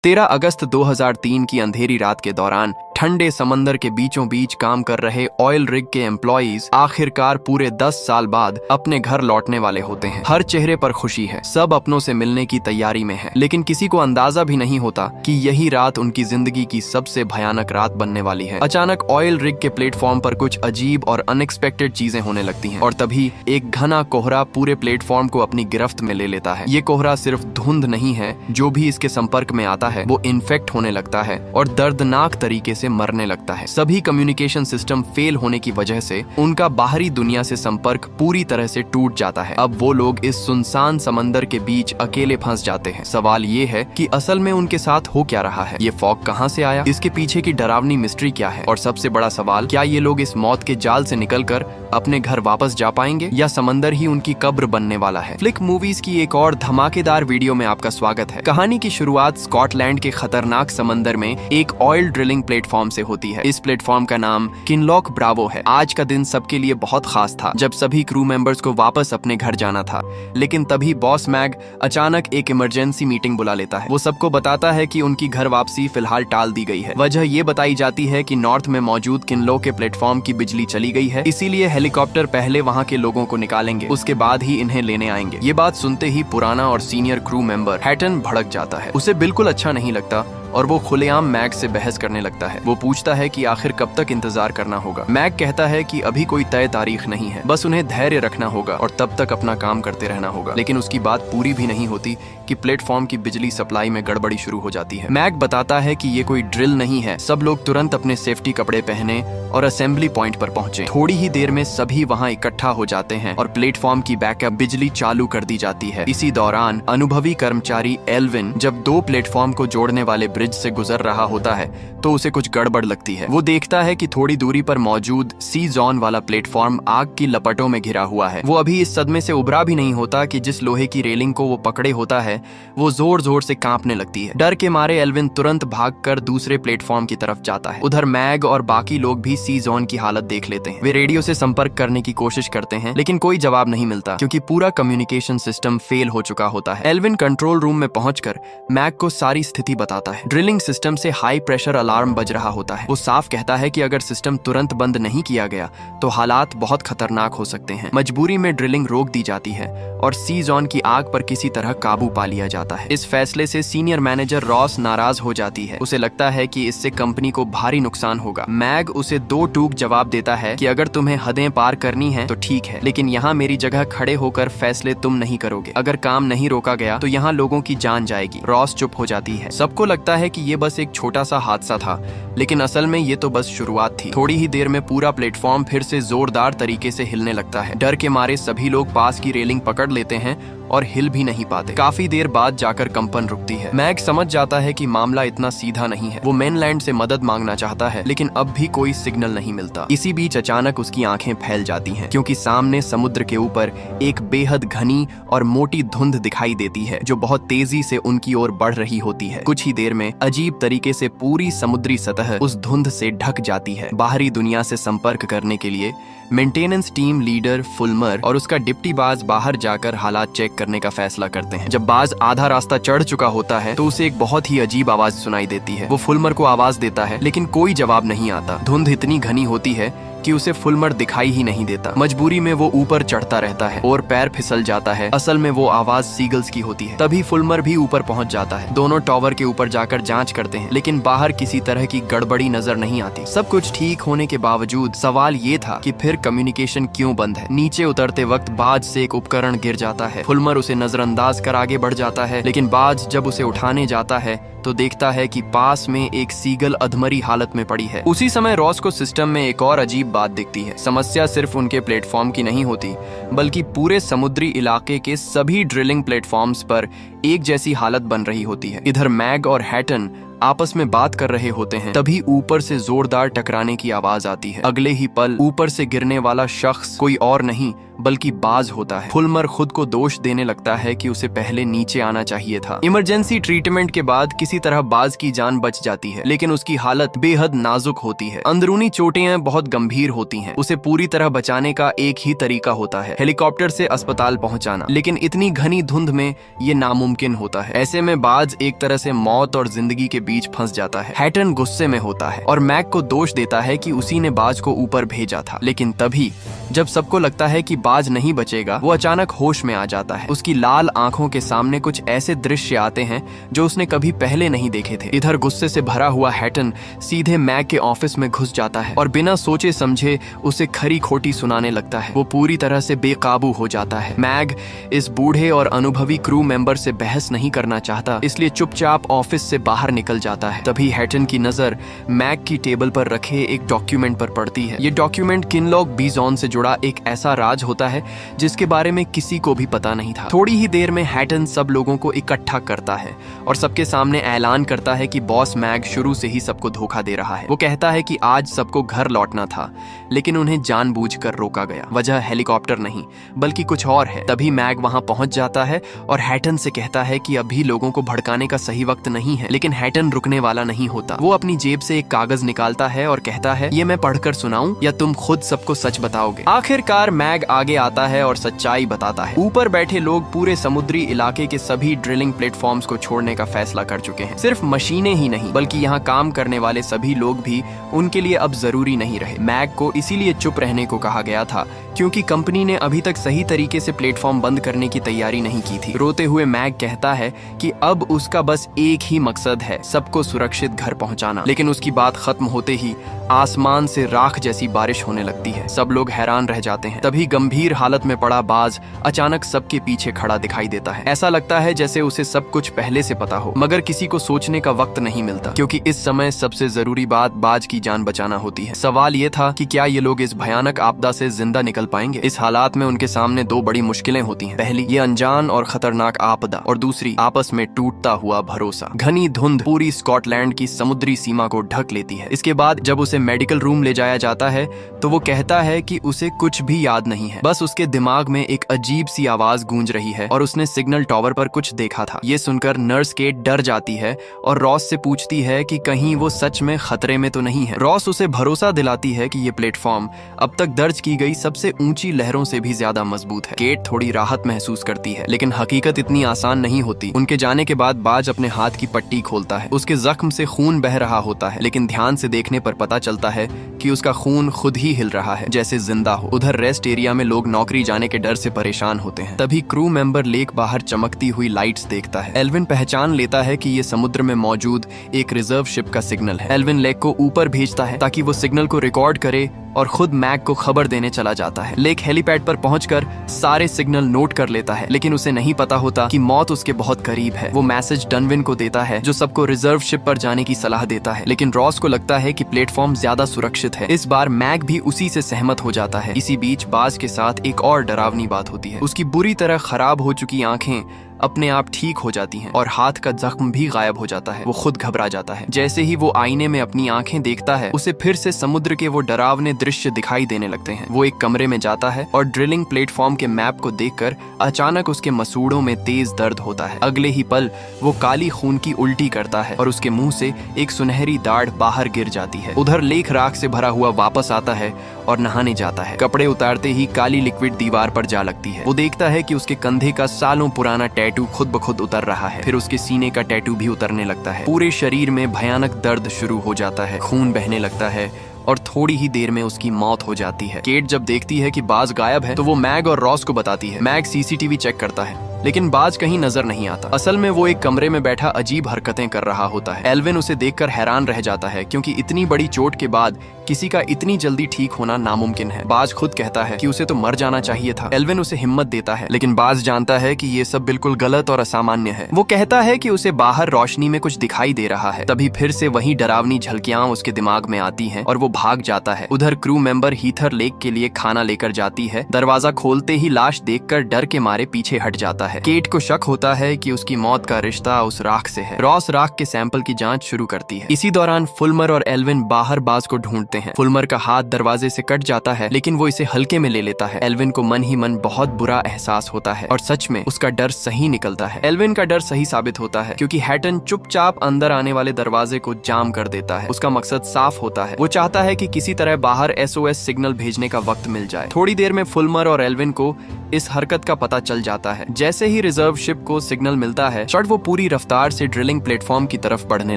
13 अगस्त 2003 की अंधेरी रात के दौरान ठंडे समंदर के बीचों बीच काम कर रहे ऑयल रिग के एम्प्लॉइज आखिरकार पूरे 10 साल बाद अपने घर लौटने वाले होते हैं। हर चेहरे पर खुशी है, सब अपनों से मिलने की तैयारी में है, लेकिन किसी को अंदाजा भी नहीं होता कि यही रात उनकी जिंदगी की सबसे भयानक रात बनने वाली है। अचानक ऑयल रिग के प्लेटफॉर्म पर कुछ अजीब और अनएक्सपेक्टेड चीजें होने लगती हैं और तभी एक घना कोहरा पूरे प्लेटफॉर्म को अपनी गिरफ्त में ले लेता है। ये कोहरा सिर्फ धुंध नहीं है, जो भी इसके संपर्क में आता है वो इन्फेक्ट होने लगता है और दर्दनाक तरीके से मरने लगता है। सभी कम्युनिकेशन सिस्टम फेल होने की वजह से उनका बाहरी दुनिया से संपर्क पूरी तरह से टूट जाता है। अब वो लोग इस सुनसान समंदर के बीच अकेले फंस जाते हैं। सवाल ये है कि असल में उनके साथ हो क्या रहा है, ये फॉग कहां से आया, इसके पीछे की डरावनी मिस्ट्री क्या है, और सबसे बड़ा सवाल, क्या ये लोग इस मौत के जाल से निकलकर अपने घर वापस जा पाएंगे या समंदर ही उनकी कब्र बनने वाला है। फ्लिक मूवीज की एक और धमाकेदार वीडियो में आपका स्वागत है। कहानी की शुरुआत स्कॉटलैंड के खतरनाक समंदर में एक ऑयल ड्रिलिंग प्लेटफॉर्म से होती है। इस प्लेटफॉर्म का नाम किनलॉक ब्रावो है। आज का दिन सबके लिए बहुत खास था, जब सभी क्रू मेंबर्स को वापस अपने घर जाना था। लेकिन तभी बॉस मैग अचानक एक इमरजेंसी मीटिंग बुला लेता है। वो सबको बताता है कि उनकी घर वापसी फिलहाल टाल दी गई है। वजह ये बताई जाती है कि नॉर्थ में मौजूद किनलॉक के प्लेटफॉर्म की बिजली चली गई है, इसीलिए हेलीकॉप्टर पहले वहाँ के लोगों को निकालेंगे, उसके बाद ही इन्हें लेने आएंगे। ये बात सुनते ही पुराना और सीनियर क्रू मेंबर हैटन भड़क जाता है। उसे बिल्कुल अच्छा नहीं लगता और वो खुलेआम मैग से बहस करने लगता है। वो पूछता है कि आखिर कब तक इंतजार करना होगा। मैग कहता है कि अभी कोई तय तारीख नहीं है, बस उन्हें धैर्य रखना होगा और तब तक अपना काम करते रहना होगा। लेकिन उसकी बात पूरी भी नहीं होती कि प्लेटफॉर्म की बिजली सप्लाई में गड़बड़ी शुरू हो जाती है। मैग बताता है कि ये कोई ड्रिल नहीं है। सब लोग तुरंत अपने सेफ्टी कपड़े पहने और असेंबली पॉइंट पर पहुंचे। थोड़ी ही देर में सभी वहां इकट्ठा हो जाते हैं और प्लेटफॉर्म की बैकअप बिजली चालू कर दी जाती है। इसी दौरान अनुभवी कर्मचारी एल्विन जब दो प्लेटफॉर्म को जोड़ने वाले ब्रिज से गुजर रहा होता है तो उसे कुछ गड़बड़ लगती है। वो देखता है कि थोड़ी दूरी पर मौजूद सी जोन वाला प्लेटफॉर्म आग की लपटों में घिरा हुआ है। वो अभी इस सदमे से उबरा भी नहीं होता कि जिस लोहे की रेलिंग को वो पकड़े होता है वो जोर जोर से कांपने लगती है। डर के मारे एल्विन तुरंत भागकर दूसरे प्लेटफॉर्म की तरफ जाता है। उधर मैग और बाकी लोग भी सी जोन की हालत देख लेते हैं। वे रेडियो से संपर्क करने की कोशिश करते हैं, लेकिन कोई जवाब नहीं मिलता क्योंकि पूरा कम्युनिकेशन सिस्टम फेल हो चुका होता है। एल्विन कंट्रोल रूम में पहुंचकर मैग को सारी स्थिति बताता है। ड्रिलिंग सिस्टम से हाई प्रेशर अलार्म बज रहा होता है। वो साफ कहता है कि अगर सिस्टम तुरंत बंद नहीं किया गया तो हालात बहुत खतरनाक हो सकते हैं। मजबूरी में ड्रिलिंग रोक दी जाती है और सी जोन की आग पर किसी तरह काबू पा लिया जाता है। इस फैसले से सीनियर मैनेजर रॉस नाराज हो जाती है। उसे लगता है कि इससे कंपनी को भारी नुकसान होगा। मैग उसे दो टूक जवाब देता है कि अगर तुम्हें हदें पार करनी है तो ठीक है, लेकिन यहाँ मेरी जगह खड़े होकर फैसले तुम नहीं करोगे। अगर काम नहीं रोका गया तो यहाँ लोगों की जान जाएगी। रॉस चुप हो जाती है। सबको लगता है कि ये बस एक छोटा सा हादसा था, लेकिन असल में ये तो बस शुरुआत थी। थोड़ी ही देर में पूरा प्लेटफॉर्म फिर से जोरदार तरीके से हिलने लगता है। डर के मारे सभी लोग पास की रेलिंग पकड़ लेते हैं और हिल भी नहीं पाते। काफी देर बाद जाकर कंपन रुकती है। मैग समझ जाता है कि मामला इतना सीधा नहीं है। वो मेनलैंड से मदद मांगना चाहता है, लेकिन अब भी कोई सिग्नल नहीं मिलता। इसी बीच अचानक उसकी आंखें फैल जाती हैं, क्योंकि सामने समुद्र के ऊपर एक बेहद घनी और मोटी धुंध दिखाई देती है जो बहुत तेजी से उनकी ओर बढ़ रही होती है। कुछ ही देर में अजीब तरीके से पूरी समुद्री सतह उस धुंध से ढक जाती है। बाहरी दुनिया से संपर्क करने के लिए मेंटेनेंस टीम लीडर फुल्मर और उसका डिप्टी बाज बाहर जाकर हालात चेक करने का फैसला करते हैं। जब बाज आधा रास्ता चढ़ चुका होता है तो उसे एक बहुत ही अजीब आवाज सुनाई देती है। वो फुल्मर को आवाज देता है, लेकिन कोई जवाब नहीं आता। धुंध इतनी घनी होती है कि उसे फुल्मर दिखाई ही नहीं देता। मजबूरी में वो ऊपर चढ़ता रहता है और पैर फिसल जाता है। असल में वो आवाज सीगल्स की होती है। तभी फुल्मर भी ऊपर पहुंच जाता है। दोनों टॉवर के ऊपर जाकर जांच करते हैं, लेकिन बाहर किसी तरह की गड़बड़ी नजर नहीं आती। सब कुछ ठीक होने के बावजूद सवाल ये था कि फिर कम्युनिकेशन क्यों बंद है। नीचे उतरते वक्त बाज से एक उपकरण गिर जाता है। फुल्मर उसे नजरअंदाज कर आगे बढ़ जाता है, लेकिन बाज जब उसे उठाने जाता है तो देखता है कि पास में एक सीगल अधमरी हालत में पड़ी है। उसी समय रॉस को सिस्टम में एक और अजीब बात दिखती है। समस्या सिर्फ उनके प्लेटफॉर्म की नहीं होती, बल्कि पूरे समुद्री इलाके के सभी ड्रिलिंग प्लेटफॉर्म्स पर एक जैसी हालत बन रही होती है। इधर मैग और हैटन आपस में बात कर रहे होते हैं, तभी ऊपर से जोरदार टकराने की आवाज आती है। अगले ही पल ऊपर से गिरने वाला शख्स कोई और नहीं बल्कि बाज होता है। फुल्मर खुद को दोष देने लगता है कि उसे पहले नीचे आना चाहिए था। इमरजेंसी ट्रीटमेंट के बाद किसी तरह बाज की जान बच जाती है, लेकिन उसकी हालत बेहद नाजुक होती है। अंदरूनी चोटें बहुत गंभीर होती हैं। उसे पूरी तरह बचाने का एक ही तरीका होता है, हेलीकॉप्टर से अस्पताल पहुंचाना। लेकिन इतनी घनी धुंध में ये नामुमकिन नामुमकिन होता है। ऐसे में बाज एक तरह से मौत और जिंदगी के बीच फंस जाता है। हैटन गुस्से में होता है और मैक को दोष देता है कि उसी ने बाज को ऊपर भेजा था। लेकिन तभी जब सबको लगता है कि बाज नहीं बचेगा, वो अचानक होश में आ जाता है। उसकी लाल आंखों के सामने कुछ ऐसे दृश्य आते हैं जो उसने कभी पहले नहीं देखे थे। इधर गुस्से से भरा हुआ हैटन सीधे मैक के ऑफिस में घुस जाता है और बिना सोचे समझे उसे खरी खोटी सुनाने लगता है। वो पूरी तरह से बेकाबू हो जाता है। मैग इस बूढ़े और अनुभवी क्रू मेंबर से बहस नहीं करना चाहता, इसलिए चुपचाप ऑफिस से बाहर निकल जाता है। तभी हैटन की नजर मैग की टेबल पर रखे एक डॉक्यूमेंट पर पड़ती है। ये डॉक्यूमेंट किनलॉग बीजॉन से जुड़ा एक ऐसा राज होता है जिसके बारे में किसी को भी पता नहीं था। थोड़ी ही देर में हैटन सब लोगों को इकट्ठा करता है और सबके सामने ऐलान करता है कि बॉस मैग शुरू से ही सबको धोखा दे रहा है। वो कहता है कि आज सबको घर लौटना था, लेकिन उन्हें जानबूझकर रोका गया। वजह हेलीकॉप्टर नहीं बल्कि कुछ और है। तभी मैग वहां पहुंच जाता है और हैटन से कहता है कि अभी लोगों को भड़काने का सही वक्त नहीं है। लेकिन हैटन रुकने वाला नहीं होता। वो अपनी जेब से एक कागज निकालता है और कहता है, ये मैं पढ़कर सुनाऊं या तुम खुद सबको सच बताओगे। आखिरकार मैग आगे आता है और सच्चाई बताता है। ऊपर बैठे लोग पूरे समुद्री इलाके के सभी ड्रिलिंग प्लेटफॉर्म्स को छोड़ने का फैसला कर चुके हैं। सिर्फ मशीनें ही नहीं बल्कि यहाँ काम करने वाले सभी लोग भी उनके लिए अब जरूरी नहीं रहे। मैग को इसीलिए चुप रहने को कहा गया था क्योंकि कंपनी ने अभी तक सही तरीके से प्लेटफॉर्म बंद करने की तैयारी नहीं की थी। रोते हुए मैग कहता है कि अब उसका बस एक ही मकसद है, सबको सुरक्षित घर पहुंचाना। लेकिन उसकी बात खत्म होते ही आसमान से राख जैसी बारिश होने लगती है। सब लोग हैरान रह जाते हैं। तभी गंभीर हालत में पड़ा बाज अचानक सबके पीछे खड़ा दिखाई देता है। ऐसा लगता है जैसे उसे सब कुछ पहले से पता हो, मगर किसी को सोचने का वक्त नहीं मिलता क्योंकि इस समय सबसे जरूरी बात बाज की जान बचाना होती है। सवाल ये था कि क्या ये लोग इस भयानक आपदा से जिंदा निकल पाएंगे। इस हालात में उनके सामने दो बड़ी मुश्किलें होती हैं। पहली, ये अनजान और खतरनाक आपदा, और दूसरी, आपस में टूटता हुआ भरोसा। घनी धुंध पूरी स्कॉटलैंड की समुद्री सीमा को ढक लेती है। इसके बाद जब उसे मेडिकल रूम ले जाया जाता है तो वो कहता है कि उसे कुछ भी याद नहीं है, बस उसके दिमाग में एक अजीब सी आवाज गूंज रही है और उसने सिग्नल टावर पर कुछ देखा था। ये सुनकर नर्स केट डर जाती है और रॉस से पूछती है कि कहीं वो सच में खतरे में तो नहीं है। रॉस उसे भरोसा दिलाती है कि ये प्लेटफॉर्म अब तक दर्ज की गई सबसे ऊंची लहरों से भी ज्यादा मजबूत है। केट थोड़ी राहत महसूस करती है, लेकिन हकीकत इतनी आसान नहीं होती। उनके जाने के बाद बाज अपने हाथ की पट्टी खोलता है। उसके जख्म से खून बह रहा होता है, लेकिन ध्यान से देखने पर पता चलता है कि उसका खून खुद ही हिल रहा है जैसे जिंदा हो। उधर रेस्ट एरिया में लोग नौकरी जाने के डर से परेशान होते हैं। तभी क्रू मेंबर लेक बाहर चमकती हुई लाइट्स देखता है। एल्विन पहचान लेता है कि ये समुद्र में मौजूद एक रिजर्व शिप का सिग्नल है। एल्विन लेक को ऊपर भेजता है ताकि वो सिग्नल को रिकॉर्ड करे और खुद मैग को खबर देने चला जाता है। लेक हेलीपैड पर पहुंचकर सारे सिग्नल नोट कर लेता है, लेकिन उसे नहीं पता होता कि मौत उसके बहुत करीब है। वो मैसेज डनविन को देता है जो सबको रिजर्व शिप पर जाने की सलाह देता है, लेकिन रॉस को लगता है कि प्लेटफॉर्म ज्यादा सुरक्षित है। इस बार मैग भी उसी से सहमत हो जाता है। इसी बीच बाज के साथ एक और डरावनी बात होती है। उसकी बुरी तरह खराब हो चुकी आंखें अपने आप ठीक हो जाती हैं और हाथ का जख्म भी गायब हो जाता है। वो खुद घबरा जाता है। जैसे ही वो आईने में अपनी आंखें देखता है, उसे फिर से समुद्र के वो डरावने दृश्य दिखाई देने लगते हैं। वो एक कमरे में जाता है और ड्रिलिंग प्लेटफॉर्म के मैप को देखकर अचानक उसके मसूड़ों में तेज दर्द होता है। अगले ही पल वो काली खून की उल्टी करता है और उसके मुंह से एक सुनहरी दाढ़ बाहर गिर जाती है। उधर लेक राख से भरा हुआ वापस आता है और नहाने जाता है। कपड़े उतारते ही काली लिक्विड दीवार पर जा लगती है। वो देखता है कि उसके कंधे का सालों पुराना टैटू खुद ब खुद उतर रहा है। फिर उसके सीने का टैटू भी उतरने लगता है। पूरे शरीर में भयानक दर्द शुरू हो जाता है। खून बहने लगता है और थोड़ी ही देर में उसकी मौत हो जाती है। केट जब देखती है कि बाज गायब है तो वो मैग और रॉस को बताती है। मैग सीसीटीवी चेक करता है, लेकिन बाज कहीं नजर नहीं आता। असल में वो एक कमरे में बैठा अजीब हरकतें कर रहा होता है। एल्विन उसे देखकर हैरान रह जाता है क्योंकि इतनी बड़ी चोट के बाद किसी का इतनी जल्दी ठीक होना नामुमकिन है। बाज खुद कहता है कि उसे तो मर जाना चाहिए था। एल्विन उसे हिम्मत देता है, लेकिन बाज जानता है कि ये सब बिल्कुल गलत और असामान्य है। वो कहता है कि उसे बाहर रोशनी में कुछ दिखाई दे रहा है। तभी फिर से वही डरावनी झलकियां उसके दिमाग में आती हैं और वो भाग जाता है। उधर क्रू मेंबर हीथर लेक के लिए खाना लेकर जाती है। दरवाजा खोलते ही लाश देखकर डर के मारे पीछे हट जाता है। केट को शक होता है कि उसकी मौत का रिश्ता उस राख से है। रॉस राख के सैंपल की जांच शुरू करती है। इसी दौरान फुल्मर और एल्विन बाहर बाज को ढूंढते हैं। फुल्मर का हाथ दरवाजे से कट जाता है, लेकिन वो इसे हल्के में ले लेता है। एल्विन को मन ही मन बहुत बुरा एहसास होता है और सच में उसका डर सही निकलता है। एल्विन का डर सही साबित होता है क्योंकि हैटन चुपचाप अंदर आने वाले दरवाजे को जाम कर देता है। उसका मकसद साफ होता है। वो चाहता है कि किसी तरह बाहर SOS सिग्नल भेजने का वक्त मिल जाए। थोड़ी देर में फुल्मर और एल्विन को इस हरकत का पता चल जाता है। जैसे जैसे ही रिजर्व शिप को सिग्नल मिलता है, शॉट वो पूरी रफ्तार से ड्रिलिंग प्लेटफॉर्म की तरफ बढ़ने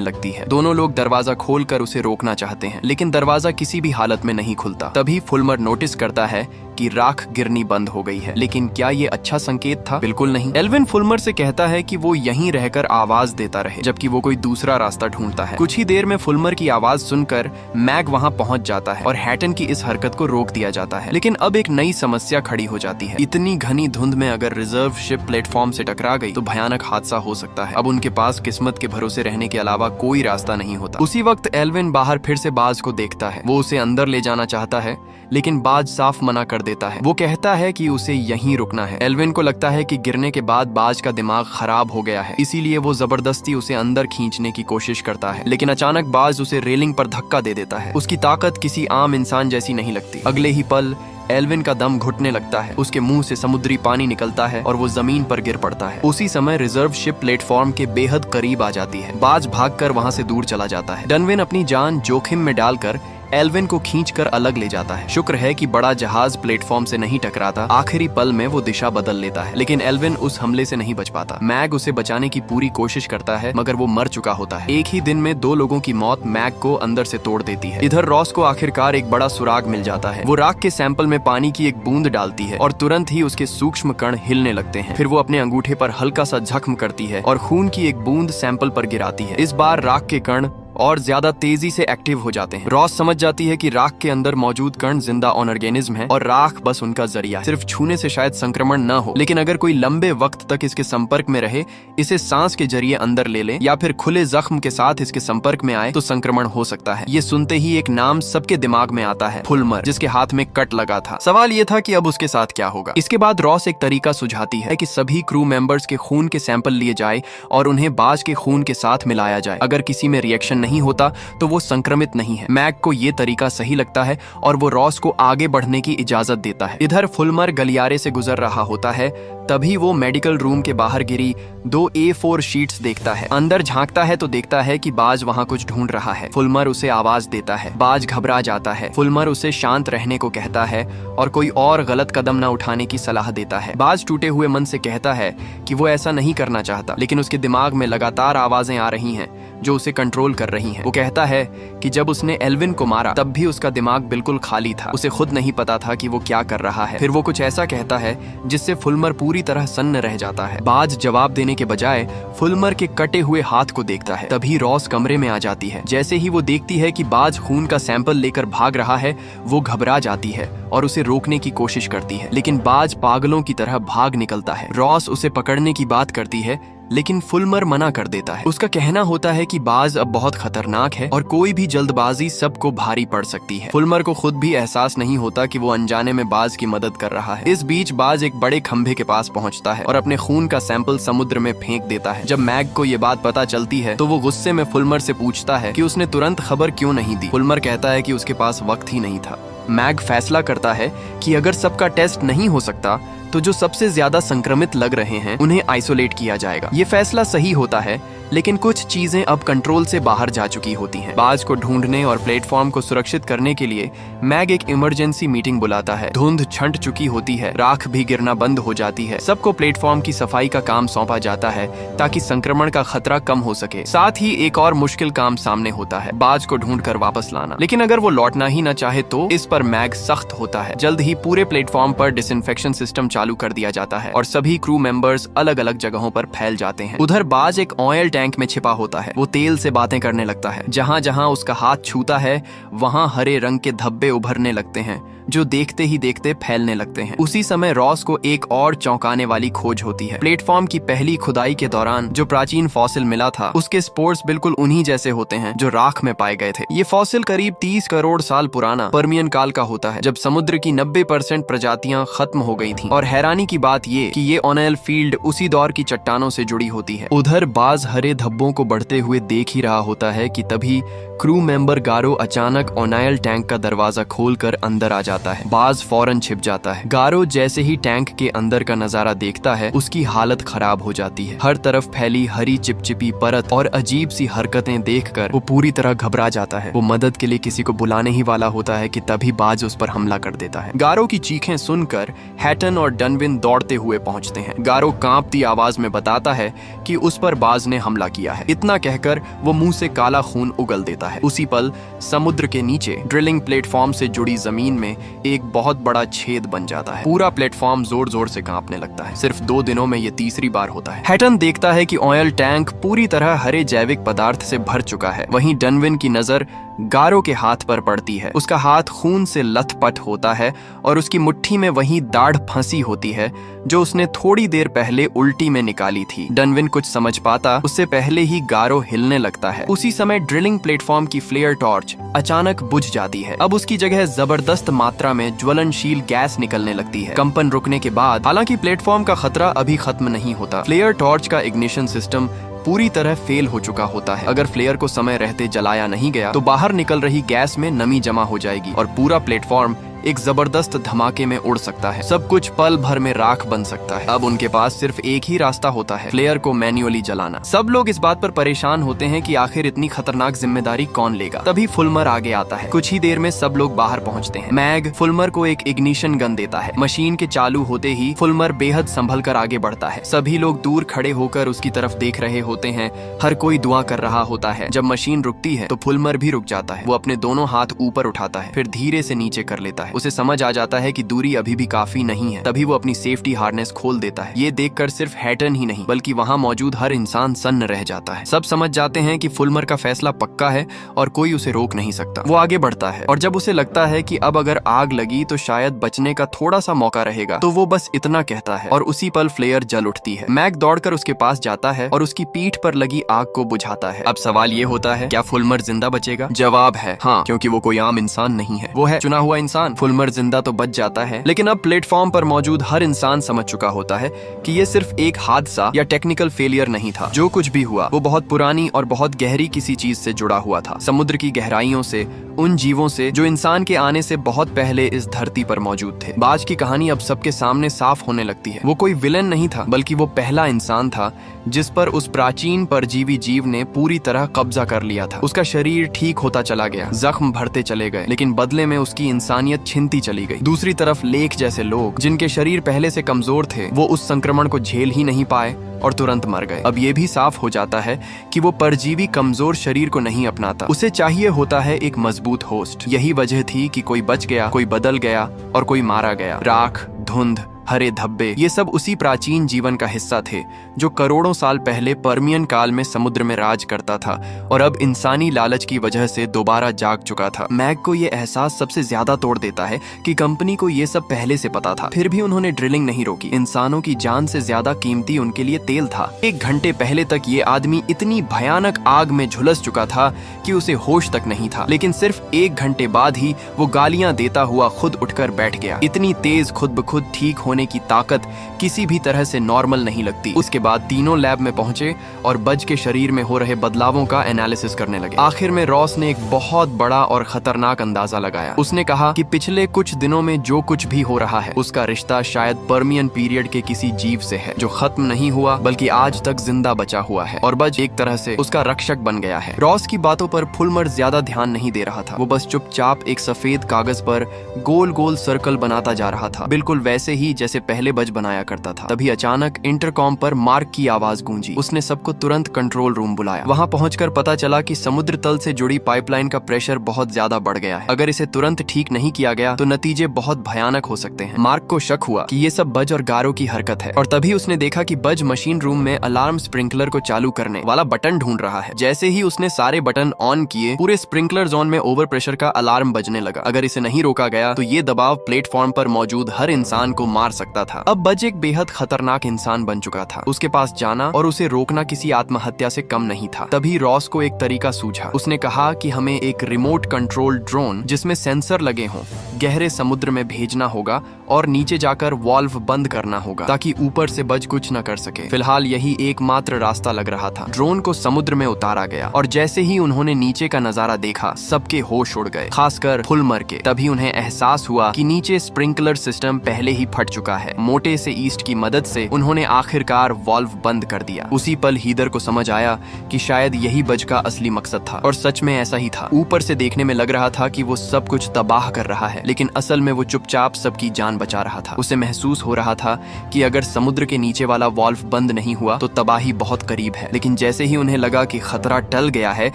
लगती है। दोनों लोग दरवाजा खोलकर उसे रोकना चाहते हैं, लेकिन दरवाजा किसी भी हालत में नहीं खुलता। तभी फुलमर नोटिस करता है कि राख गिरनी बंद हो गई है। लेकिन क्या ये अच्छा संकेत था? बिल्कुल नहीं। एल्विन फुलमर से कहता है कि वो यहीं रहकर आवाज देता रहे, जबकि वो कोई दूसरा रास्ता ढूंढता है। कुछ ही देर में फुलमर की आवाज सुनकर मैग वहां पहुंच जाता है और हैटन की इस हरकत को रोक दिया जाता है। लेकिन अब एक नई समस्या खड़ी हो जाती है। इतनी घनी धुंध में अगर रिजर्व शिप प्लेटफॉर्म से टकरा गई तो भयानक हादसा हो सकता है। अब उनके पास किस्मत के भरोसे रहने के अलावा कोई रास्ता नहीं होता। उसी वक्त एल्विन बाहर फिर से बाज को देखता है। वो उसे अंदर ले जाना चाहता है, लेकिन बाज साफ मना कर देता है। वो कहता है कि उसे यहीं रुकना है। एल्विन को लगता है कि गिरने के बाद बाज का दिमाग खराब हो गया है, इसीलिए वो जबरदस्ती उसे अंदर खींचने की कोशिश करता है। लेकिन अचानक बाज उसे रेलिंग पर धक्का दे देता है। उसकी ताकत किसी आम इंसान जैसी नहीं लगती। अगले ही पल एल्विन का दम घुटने लगता है। उसके मुंह से समुद्री पानी निकलता है और वो जमीन पर गिर पड़ता है। उसी समय रिजर्व शिप प्लेटफॉर्म के बेहद करीब आ जाती है। बाज भागकर वहां से दूर चला जाता है। डनविन अपनी जान जोखिम में डालकर एल्विन को खींचकर अलग ले जाता है। शुक्र है कि बड़ा जहाज प्लेटफॉर्म से नहीं टकराता। आखिरी पल में वो दिशा बदल लेता है, लेकिन एल्विन उस हमले से नहीं बच पाता। मैग उसे बचाने की पूरी कोशिश करता है, मगर वो मर चुका होता है। एक ही दिन में 2 लोगों की मौत मैग को अंदर से तोड़ देती है। इधर रॉस को आखिरकार एक बड़ा सुराग मिल जाता है। वो राख के सैंपल में पानी की एक बूंद डालती है और तुरंत ही उसके सूक्ष्म कण हिलने लगते हैं। फिर वो अपने अंगूठे पर हल्का सा जख्म करती है और खून की एक बूंद सैंपल पर गिराती है। इस बार राख के कण और ज्यादा तेजी से एक्टिव हो जाते हैं। रॉस समझ जाती है कि राख के अंदर मौजूद कण जिंदा ऑर्गेनिज्म है और राख बस उनका जरिया है। सिर्फ छूने से शायद संक्रमण न हो, लेकिन अगर कोई लंबे वक्त तक इसके संपर्क में रहे, इसे सांस के जरिए अंदर ले ले या फिर खुले जख्म के साथ इसके संपर्क में आए तो संक्रमण हो सकता है। ये सुनते ही एक नाम सबके दिमाग में आता है, फुलमर, जिसके हाथ में कट लगा था। सवाल ये था कि अब उसके साथ क्या होगा। इसके बाद रॉस एक तरीका सुझाती है कि सभी क्रू मेंबर्स के खून के सैंपल लिए जाए और उन्हें बाज के खून के साथ मिलाया जाए। अगर किसी में रिएक्शन नहीं होता तो वो संक्रमित नहीं है। मैग को ये तरीका सही लगता है और वो रॉस को आगे बढ़ने की इजाजत देता है। इधर फुलमर गलियारे से गुजर रहा होता है, तभी वो मेडिकल रूम के बाहर गिरी 2 A4 शीट्स देखता है। अंदर झांकता है तो देखता है कि बाज वहां कुछ ढूंढ रहा है। फुलमर उसे आवाज देता है। बाज घबरा जाता है। फुलमर उसे शांत रहने को कहता है और कोई और गलत कदम न उठाने की सलाह देता है। बाज टूटे हुए मन से कहता है कि वो ऐसा नहीं करना चाहता, लेकिन उसके दिमाग में लगातार आवाजें आ रही हैं जो उसे कंट्रोल कर रही हैं। वो कहता है कि जब उसने एल्विन को मारा तब भी उसका दिमाग बिल्कुल खाली था। उसे खुद नहीं पता था कि वो क्या कर रहा है। फिर वो कुछ ऐसा कहता है जिससे फुलमर पूरी तरह सन्न रह जाता है। बाज जवाब देने के बजाय फुलमर के कटे हुए हाथ को देखता है। तभी रॉस कमरे में आ जाती है। जैसे ही वो देखती है कि बाज खून का सैंपल लेकर भाग रहा है, वो घबरा जाती है और उसे रोकने की कोशिश करती है, लेकिन बाज पागलों की तरह भाग निकलता है। रॉस उसे पकड़ने की बात करती है, लेकिन फुलमर मना कर देता है। उसका कहना होता है कि बाज अब बहुत खतरनाक है और कोई भी जल्दबाजी सबको भारी पड़ सकती है। फुलमर को खुद भी एहसास नहीं होता कि वो अनजाने में बाज की मदद कर रहा है। इस बीच बाज एक बड़े खंभे के पास पहुंचता है और अपने खून का सैंपल समुद्र में फेंक देता है। जब मैग को ये बात पता चलती है तो वो गुस्से में फुलमर से पूछता है कि उसने तुरंत खबर क्यों नहीं दी। फुलमर कहता है कि उसके पास वक्त ही नहीं था। मैग फैसला करता है कि अगर सबका टेस्ट नहीं हो सकता तो जो सबसे ज्यादा संक्रमित लग रहे हैं उन्हें आइसोलेट किया जाएगा। ये फैसला सही होता है, लेकिन कुछ चीजें अब कंट्रोल से बाहर जा चुकी होती हैं। बाज को ढूंढने और प्लेटफॉर्म को सुरक्षित करने के लिए मैग एक इमरजेंसी मीटिंग बुलाता है। धुंध छंट चुकी होती है, राख भी गिरना बंद हो जाती है। सबको प्लेटफॉर्म की सफाई का काम सौंपा जाता है ताकि संक्रमण का खतरा कम हो सके। साथ ही एक और मुश्किल काम सामने होता है, बाज को ढूंढ कर वापस लाना। लेकिन अगर वो लौटना ही न चाहे तो इस पर मैग सख्त होता है। जल्द ही पूरे प्लेटफॉर्म पर डिसइंफेक्शन सिस्टम चालू कर दिया जाता है और सभी क्रू मेंबर्स अलग अलग जगहों पर फैल जाते हैं। उधर बाज एक ऑयल टैंक में छिपा होता है। वो तेल से बातें करने लगता है। जहां जहां उसका हाथ छूता है वहां हरे रंग के धब्बे उभरने लगते हैं जो देखते ही देखते फैलने लगते हैं। उसी समय रॉस को एक और चौंकाने वाली खोज होती है। प्लेटफॉर्म की पहली खुदाई के दौरान जो प्राचीन फॉसिल मिला था उसके स्पोर्स बिल्कुल उन्हीं जैसे होते हैं जो राख में पाए गए थे। ये फॉसिल करीब 30 करोड़ साल पुराना पर्मियन काल का होता है, जब समुद्र की 90% प्रजातियां खत्म हो गई थीं। और हैरानी की बात ये कि ये ओनेल फील्ड उसी दौर की चट्टानों से जुड़ी होती है। उधर बाज हरे धब्बों को बढ़ते हुए देख ही रहा होता है कि तभी क्रू मेंबर गारो अचानक ओनाइल टैंक का दरवाजा खोलकर अंदर आ जाता जाता है। बाज फौरन छिप जाता है। गारो जैसे ही टैंक के अंदर का नजारा देखता है उसकी हालत खराब हो जाती है। हर तरफ फैली हरी चिपचिपी परत और अजीब सी हरकतें देखकर वो पूरी तरह घबरा जाता है। वो मदद के लिए किसी को बुलाने ही वाला होता है कि तभी बाज उस पर हमला कर देता है। गारो की चीखें सुनकर हैटन और डनविन दौड़ते हुए पहुंचते हैं। गारो कांपती आवाज में बताता है कि उस पर बाज ने हमला किया है। इतना कहकर वो मुंह से काला खून उगल देता है। उसी पल समुद्र के नीचे ड्रिलिंग प्लेटफॉर्म से जुड़ी जमीन में एक बहुत बड़ा छेद बन जाता है। पूरा प्लेटफॉर्म जोर जोर से कांपने लगता है। सिर्फ 2 दिनों में ये तीसरी बार होता है। हैटन देखता है कि ऑयल टैंक पूरी तरह हरे जैविक पदार्थ से भर चुका है। वहीं डनविन की नजर गारो के हाथ पर पड़ती है। उसका हाथ खून से लथपथ होता है और उसकी मुट्ठी में वही दाढ़ फंसी होती है जो उसने थोड़ी देर पहले उल्टी में निकाली थी। डनविन कुछ समझ पाता उससे पहले ही गारो हिलने लगता है। उसी समय ड्रिलिंग प्लेटफॉर्म की फ्लेयर टॉर्च अचानक बुझ जाती है। अब उसकी जगह जबरदस्त मात्रा में ज्वलनशील गैस निकलने लगती है। कंपन रुकने के बाद हालांकि प्लेटफॉर्म का खतरा अभी खत्म नहीं होता। फ्लेयर टॉर्च का इग्निशन सिस्टम पूरी तरह फेल हो चुका होता है। अगर फ्लेयर को समय रहते जलाया नहीं गया तो बाहर निकल रही गैस में नमी जमा हो जाएगी और पूरा प्लेटफॉर्म एक जबरदस्त धमाके में उड़ सकता है। सब कुछ पल भर में राख बन सकता है। अब उनके पास सिर्फ एक ही रास्ता होता है, फ्लेयर को मैन्युअली जलाना। सब लोग इस बात पर परेशान होते हैं कि आखिर इतनी खतरनाक जिम्मेदारी कौन लेगा। तभी फुल्मर आगे आता है। कुछ ही देर में सब लोग बाहर पहुंचते हैं। मैग फुल्मर को एक इग्निशन गन देता है। मशीन के चालू होते ही फुल्मर बेहद संभल कर आगे बढ़ता है। सभी लोग दूर खड़े होकर उसकी तरफ देख रहे होते हैं। हर कोई दुआ कर रहा होता है। जब मशीन रुकती है तो फुल्मर भी रुक जाता है। वो अपने दोनों हाथ ऊपर उठाता है, फिर धीरे से नीचे कर लेता है। उसे समझ आ जाता है कि दूरी अभी भी काफी नहीं है। तभी वो अपनी सेफ्टी हार्नेस खोल देता है। ये देखकर सिर्फ हैटन ही नहीं बल्कि वहाँ मौजूद हर इंसान सन्न रह जाता है। सब समझ जाते हैं कि फुल्मर का फैसला पक्का है और कोई उसे रोक नहीं सकता। वो आगे बढ़ता है और जब उसे लगता है कि अब अगर आग लगी तो शायद बचने का थोड़ा सा मौका रहेगा तो वो बस इतना कहता है और उसी पल फ्लेयर जल उठती है। मैग दौड़कर उसके पास जाता है और उसकी पीठ पर लगी आग को बुझाता है। अब सवाल ये होता है, क्या फुल्मर जिंदा बचेगा? जवाब है हाँ, क्योंकि वो कोई आम इंसान नहीं है, वो है चुना हुआ इंसान। फुल्मर जिंदा तो बच जाता है, लेकिन अब प्लेटफॉर्म पर मौजूद हर इंसान समझ चुका होता है कि ये सिर्फ एक हादसा या टेक्निकल फेलियर नहीं था। जो कुछ भी हुआ वो बहुत पुरानी और बहुत गहरी किसी चीज से जुड़ा हुआ था। समुद्र की गहराइयों से, उन जीवों से जो इंसान के आने से बहुत पहले इस धरती पर मौजूद थे। बाज की कहानी अब सबके सामने साफ होने लगती है। वो कोई विलेन नहीं था बल्कि वो पहला इंसान था जिस पर उस प्राचीन परजीवी जीव ने पूरी तरह कब्जा कर लिया था। उसका शरीर ठीक होता चला गया, जख्म भरते चले गए, लेकिन बदले में उसकी इंसानियत छिनती चली गई। दूसरी तरफ लेक जैसे लोग जिनके शरीर पहले से कमजोर थे, वो उस संक्रमण को झेल ही नहीं पाए और तुरंत मर गए। अब ये भी साफ हो जाता है कि वो परजीवी कमजोर शरीर को नहीं अपनाता। उसे चाहिए होता है एक मजबूत होस्ट। यही वजह थी कि कोई बच गया, कोई बदल गया और कोई मारा गया। राख, धुंध, हरे धब्बे, ये सब उसी प्राचीन जीवन का हिस्सा थे जो करोड़ों साल पहले पर्मियन काल में समुद्र में राज करता था और अब इंसानी लालच की वजह से दोबारा जाग चुका था। मैग को ये एहसास सबसे ज्यादा तोड़ देता है कि कंपनी को ये सब पहले से पता था, फिर भी उन्होंने ड्रिलिंग नहीं रोकी। इंसानों की जान से ज्यादा कीमती उनके लिए तेल था। 1 घंटे पहले तक ये आदमी इतनी भयानक आग में झुलस चुका था कि उसे होश तक नहीं था, लेकिन सिर्फ 1 घंटे बाद ही वो गालियां देता हुआ खुद उठकर बैठ गया। इतनी तेज खुद ब खुद ठीक होने की ताकत किसी भी तरह से नॉर्मल नहीं लगती। उसके बाद तीनों लैब में पहुंचे और बज के शरीर में हो रहे बदलावों का एनालिसिस करने लगे। आखिर में रॉस ने एक बहुत बड़ा और खतरनाक अंदाजा लगाया। उसने कहा कि पिछले कुछ दिनों में जो कुछ भी हो रहा है उसका रिश्ता शायद पर्मियन पीरियड के किसी जीव से है जो खत्म नहीं हुआ बल्कि आज तक जिंदा बचा हुआ है और बज एक तरह से उसका रक्षक बन गया है। रॉस की बातों पर फुल्मर ज्यादा ध्यान नहीं दे रहा था। वो बस चुपचाप एक सफेद कागज पर गोल गोल सर्कल बनाता जा रहा था, बिल्कुल वैसे ही जैसे पहले बज बनाया करता था। तभी अचानक इंटरकॉम पर मार्क की आवाज गूंजी। उसने सबको तुरंत कंट्रोल रूम बुलाया। वहां पहुंचकर पता चला कि समुद्र तल से जुड़ी पाइपलाइन का प्रेशर बहुत ज्यादा बढ़ गया है। अगर इसे तुरंत ठीक नहीं किया गया तो नतीजे बहुत भयानक हो सकते हैं। मार्क को शक हुआ कि ये सब बज और गारो की हरकत है और तभी उसने देखा कि बज मशीन रूम में अलार्म स्प्रिंकलर को चालू करने वाला बटन ढूंढ रहा है। जैसे ही उसने सारे बटन ऑन किए, पूरे स्प्रिंकलर जोन में ओवर प्रेशर का अलार्म बजने लगा। अगर इसे नहीं रोका गया तो ये दबाव प्लेटफॉर्म पर मौजूद हर इंसान को मार सकता था। अब बज एक बेहद खतरनाक इंसान बन चुका था। उसके पास जाना और उसे रोकना किसी आत्महत्या से कम नहीं था। तभी रॉस को एक तरीका सूझा। उसने कहा कि हमें एक रिमोट कंट्रोल ड्रोन जिसमें सेंसर लगे हों गहरे समुद्र में भेजना होगा और नीचे जाकर वॉल्व बंद करना होगा ताकि ऊपर से बज कुछ न कर सके। फिलहाल यही एकमात्र रास्ता लग रहा था। ड्रोन को समुद्र में उतारा गया और जैसे ही उन्होंने नीचे का नजारा देखा, सबके होश उड़ गए, खासकर फुलमर के। तभी उन्हें एहसास हुआ कि नीचे स्प्रिंकलर सिस्टम पहले ही फट चुका है। मोटे से ईस्ट की मदद से उन्होंने आखिरकार वॉल्व बंद कर दिया। उसी पल हीदर को समझ आया कि शायद यही बज का असली मकसद था, और सच में ऐसा ही था। ऊपर से देखने में लग रहा था कि वो सब कुछ तबाह कर रहा है, लेकिन असल में वो चुपचाप सबकी जान बचा रहा था। उसे महसूस हो रहा था कि अगर समुद्र के नीचे वाला वॉल्व बंद नहीं हुआ तो तबाही बहुत करीब है। लेकिन जैसे ही उन्हें लगा कि खतरा टल गया है,